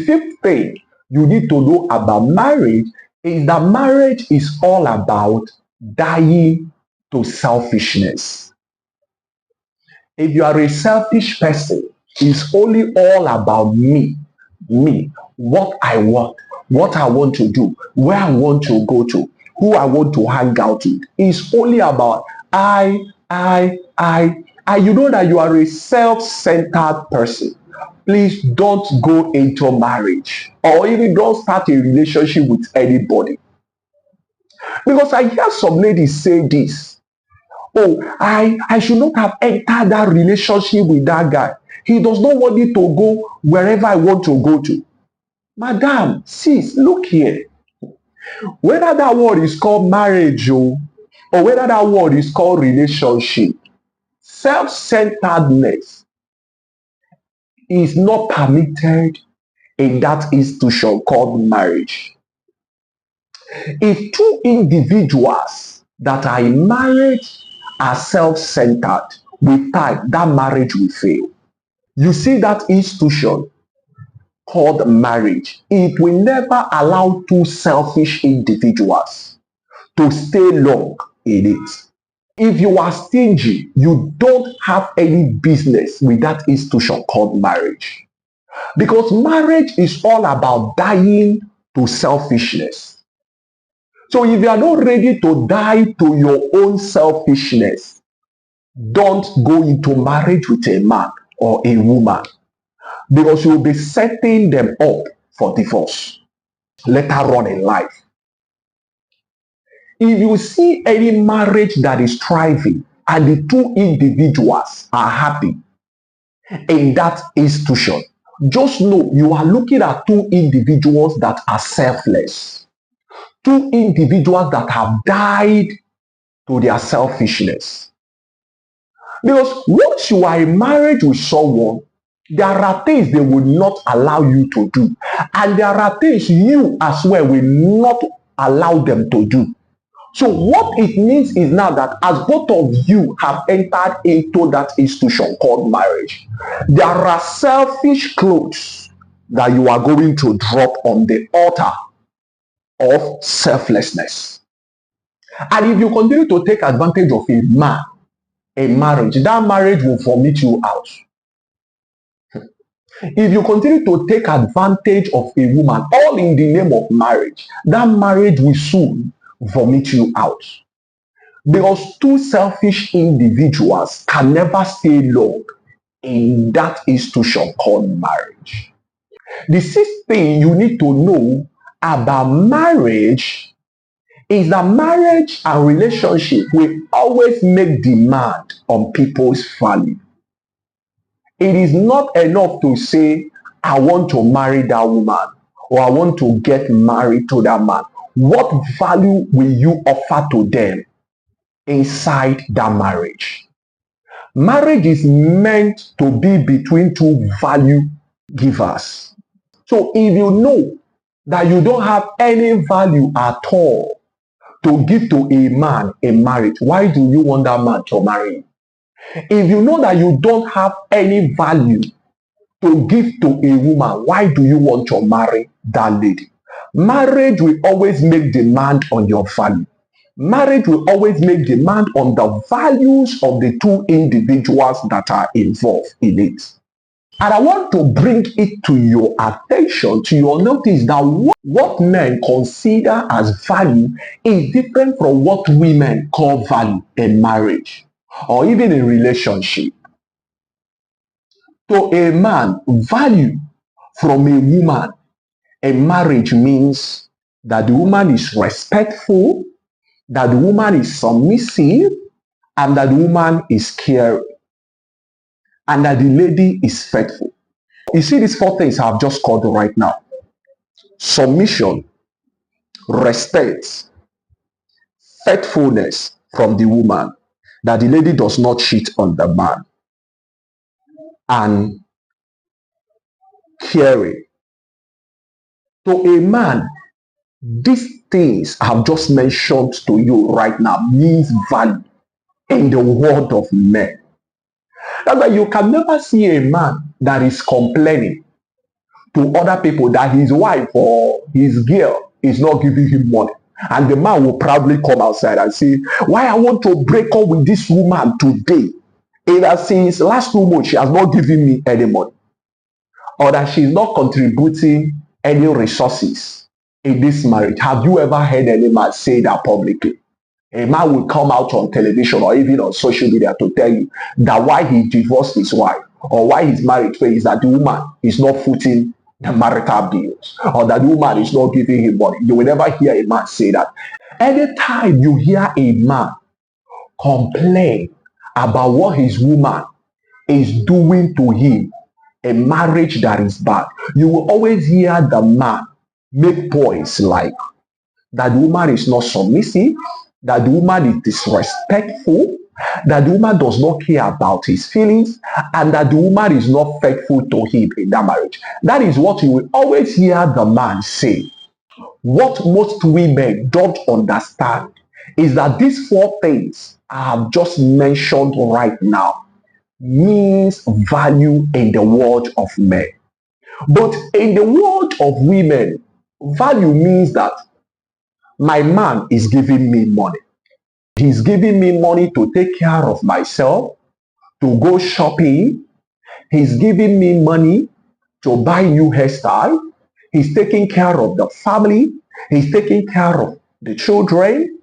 fifth thing you need to know about marriage is that marriage is all about dying to selfishness. If you are a selfish person, it's only all about me, what I want to do, where I want to go to, who I want to hang out with. It's only about I. You know that you are a self-centered person. Please don't go into marriage or even don't start a relationship with anybody. Because I hear some ladies say this. Oh, I should not have entered that relationship with that guy. He does not want me to go wherever I want to go to. Madam, sis, look here. Whether that word is called marriage or whether that word is called relationship, self-centeredness is not permitted in that institution called marriage. If two individuals that are in marriage are self-centered, with time, that marriage will fail. You see that institution called marriage, it will never allow two selfish individuals to stay long in it. If you are stingy, you don't have any business with that institution called marriage. Because marriage is all about dying to selfishness. So if you are not ready to die to your own selfishness, don't go into marriage with a man or a woman, because you will be setting them up for divorce later on in life. If you see any marriage that is thriving and the two individuals are happy in that institution, just know you are looking at two individuals that are selfless, two individuals that have died to their selfishness. Because once you are in marriage with someone, there are things they will not allow you to do, and there are things you as well will not allow them to do. So what it means is now that as both of you have entered into that institution called marriage, there are selfish clothes that you are going to drop on the altar of selflessness. And if you continue to take advantage of a man, a marriage, that marriage will vomit you out. If you continue to take advantage of a woman, all in the name of marriage, that marriage will soon vomit you out. Because two selfish individuals can never stay long in that institution called marriage. The sixth thing you need to know about marriage is that marriage and relationship will always make demand on people's value. It is not enough to say, I want to marry that woman or I want to get married to that man. What value will you offer to them inside that marriage? Marriage is meant to be between two value givers. So if you know that you don't have any value at all to give to a man in marriage, why do you want that man to marry you? If you know that you don't have any value to give to a woman, why do you want to marry that lady? Marriage will always make demand on your value. Marriage will always make demand on the values of the two individuals that are involved in it. And I want to bring it to your attention, to your notice, that what men consider as value is different from what women call value in marriage or even in relationship. To a man, value from a woman in marriage means that the woman is respectful, that the woman is submissive, and that the woman is caring, and that the lady is faithful. You see these four things I've just called right now: submission, respect, faithfulness from the woman, that the lady does not cheat on the man, and caring. To a man, these things I've just mentioned to you right now means value in the world of men. That's why you can never see a man that is complaining to other people that his wife or his girl is not giving him money. And the man will proudly come outside and say, why I want to break up with this woman today? Either since last 2 months she has not given me any money, or that she's not contributing any resources in this marriage. Have you ever heard any man say that publicly? A man will come out on television or even on social media to tell you that why he divorced his wife or why his marriage failed is that the woman is not footing the marital bills or that the woman is not giving him money. You will never hear a man say that. Anytime you hear a man complain about what his woman is doing to him, a marriage that is bad, you will always hear the man make points like that the woman is not submissive, that the woman is disrespectful, that the woman does not care about his feelings, and that the woman is not faithful to him in that marriage. That is what you will always hear the man say. What most women don't understand is that these 4 things I have just mentioned right now means value in the world of men. But in the world of women, value means that my man is giving me money. He's giving me money to take care of myself, to go shopping. He's giving me money to buy new hairstyle. He's taking care of the family. He's taking care of the children.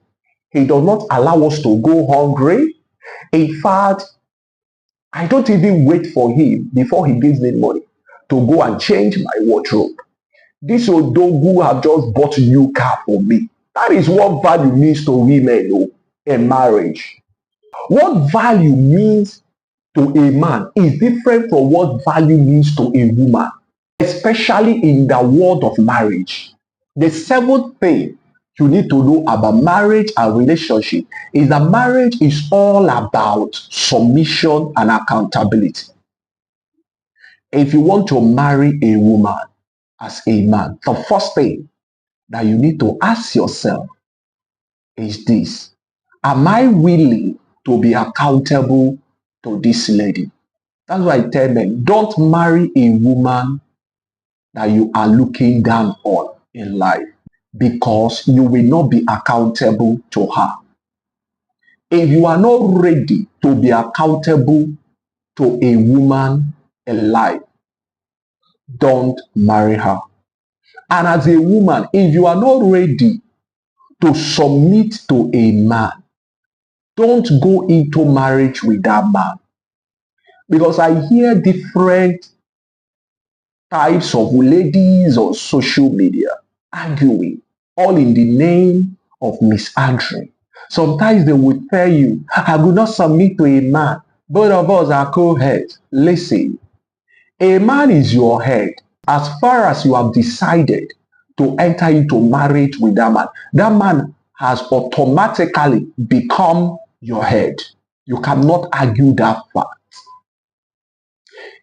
He does not allow us to go hungry. In fact, I don't even wait for him before he gives me money to go and change my wardrobe. This Odogu have just bought a new car for me. That is what value means to women in marriage. What value means to a man is different from what value means to a woman, especially in the world of marriage. The 7th thing you need to know about marriage and relationship is that marriage is all about submission and accountability. If you want to marry a woman as a man, the first thing that you need to ask yourself is this: am I willing to be accountable to this lady? That's why I tell men, don't marry a woman that you are looking down on in life, because you will not be accountable to her. If you are not ready to be accountable to a woman in life, don't marry her. And as a woman, if you are not ready to submit to a man, don't go into marriage with that man. Because I hear different types of ladies on social media arguing, all in the name of misandry. Sometimes they will tell you, I will not submit to a man. Both of us are co-heads. Listen, a man is your head. As far as you have decided to enter into marriage with that man has automatically become your head. You cannot argue that fact.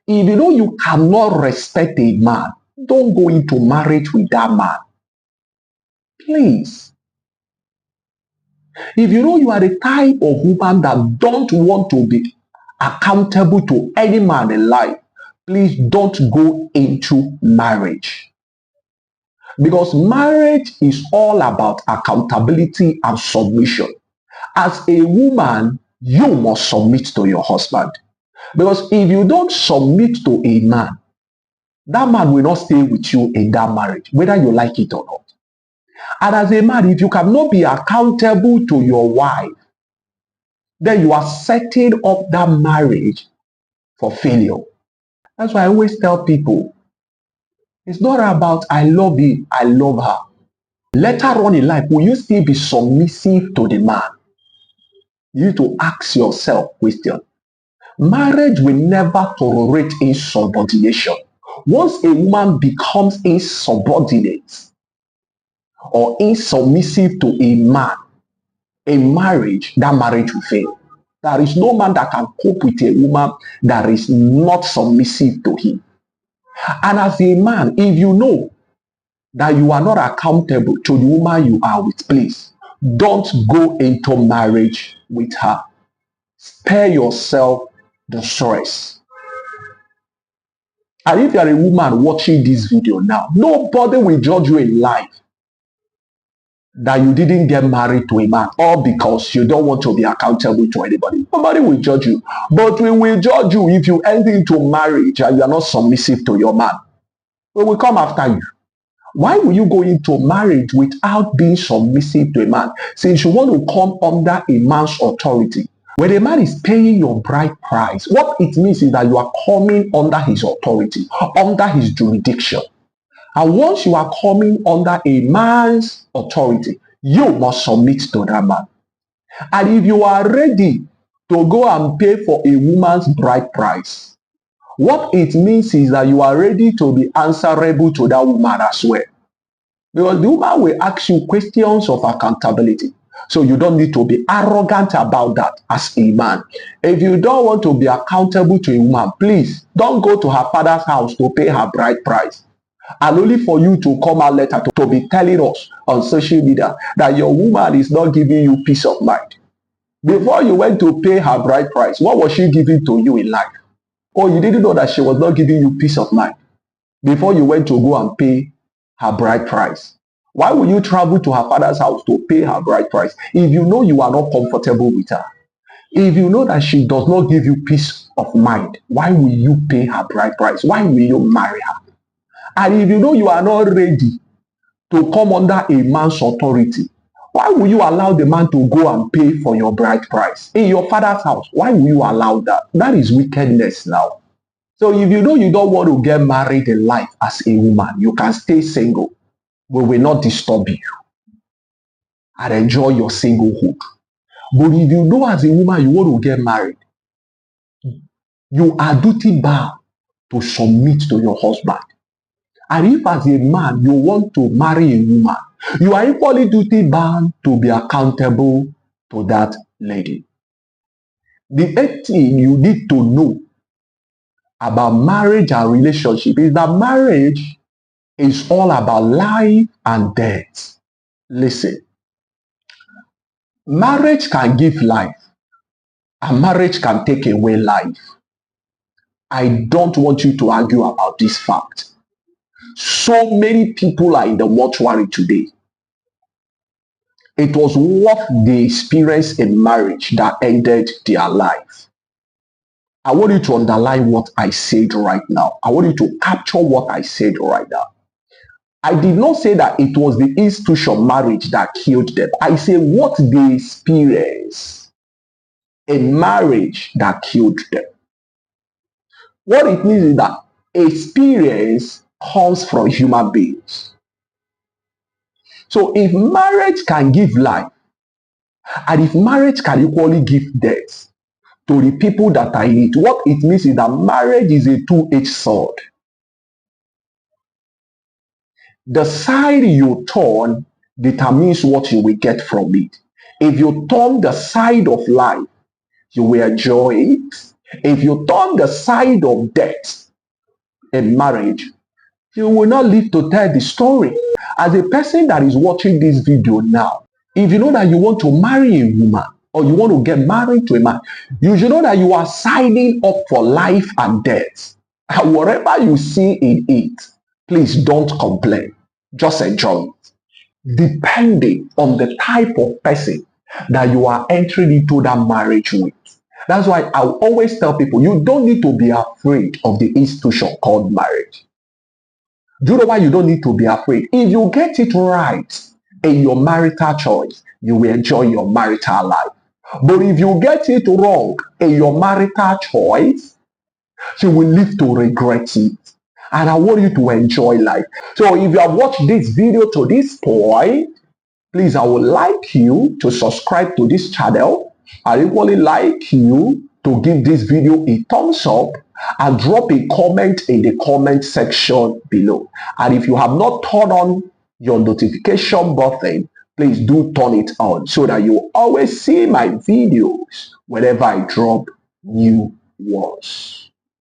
If you know you cannot respect a man, don't go into marriage with that man. Please. If you know you are the type of woman that don't want to be accountable to any man in life, please don't go into marriage. Because marriage is all about accountability and submission. As a woman, you must submit to your husband. Because if you don't submit to a man, that man will not stay with you in that marriage, whether you like it or not. And as a man, if you cannot be accountable to your wife, then you are setting up that marriage for failure. That's why I always tell people, it's not about I love him, I love her. Later on in life, will you still be submissive to the man? You need to ask yourself question. Marriage will never tolerate insubordination. Once a woman becomes insubordinate or insubmissive to a man, a marriage, that marriage will fail. There is no man that can cope with a woman that is not submissive to him. And as a man, if you know that you are not accountable to the woman you are with, please don't go into marriage with her. Spare yourself the stress. And if you are a woman watching this video now, nobody will judge you in life that you didn't get married to a man, or because you don't want to be accountable to anybody. Nobody will judge you. But we will judge you if you enter into marriage and you are not submissive to your man. We will come after you. Why will you go into marriage without being submissive to a man? Since you want to come under a man's authority. When a man is paying your bride price, what it means is that you are coming under his authority, under his jurisdiction. And once you are coming under a man's authority, you must submit to that man. And if you are ready to go and pay for a woman's bride price, what it means is that you are ready to be answerable to that woman as well. Because the woman will ask you questions of accountability. So you don't need to be arrogant about that as a man. If you don't want to be accountable to a woman, please don't go to her father's house to pay her bride price. And only for you to come out later to be telling us on social media that your woman is not giving you peace of mind. Before you went to pay her bride price, what was she giving to you in life? Oh, you didn't know that she was not giving you peace of mind before you went to go and pay her bride price. Why will you travel to her father's house to pay her bride price if you know you are not comfortable with her? If you know that she does not give you peace of mind, why will you pay her bride price? Why will you marry her? And if you know you are not ready to come under a man's authority, why will you allow the man to go and pay for your bride price in your father's house? Why will you allow that? That is wickedness now. So if you know you don't want to get married in life as a woman, you can stay single. We will not disturb you and enjoy your singlehood. But if you know as a woman you want to get married, you are duty bound to submit to your husband. And if as a man you want to marry a woman, you are equally duty bound to be accountable to that lady. The eighth thing you need to know about marriage and relationship is that marriage is all about life and death. Listen, marriage can give life and marriage can take away life. I don't want you to argue about this fact. So many people are in the mortuary today. It was what they experienced in marriage that ended their life. I want you to underline what I said right now. I want you to capture what I said right now. I did not say that it was the institution marriage that killed them. I say what they experienced in marriage that killed them. What it means is that experience comes from human beings. So if marriage can give life, and if marriage can equally give death to the people that are in it, what it means is that marriage is a two-edged sword. The side you turn determines what you will get from it. If you turn the side of life, you will enjoy it. If you turn the side of death in marriage, you will not live to tell the story. As a person that is watching this video now, if you know that you want to marry a woman or you want to get married to a man, you should know that you are signing up for life and death. And whatever you see in it, please don't complain. Just enjoy it. Depending on the type of person that you are entering into that marriage with. That's why I always tell people, you don't need to be afraid of the institution called marriage. Do you know why you don't need to be afraid? If you get it right in your marital choice, you will enjoy your marital life. But if you get it wrong in your marital choice, you will live to regret it. And I want you to enjoy life. So if you have watched this video to this point, please, I would like you to subscribe to this channel. I equally like you to give this video a thumbs up and drop a comment in the comment section below. And if you have not turned on your notification button, please do turn it on so that you always see my videos whenever I drop new ones.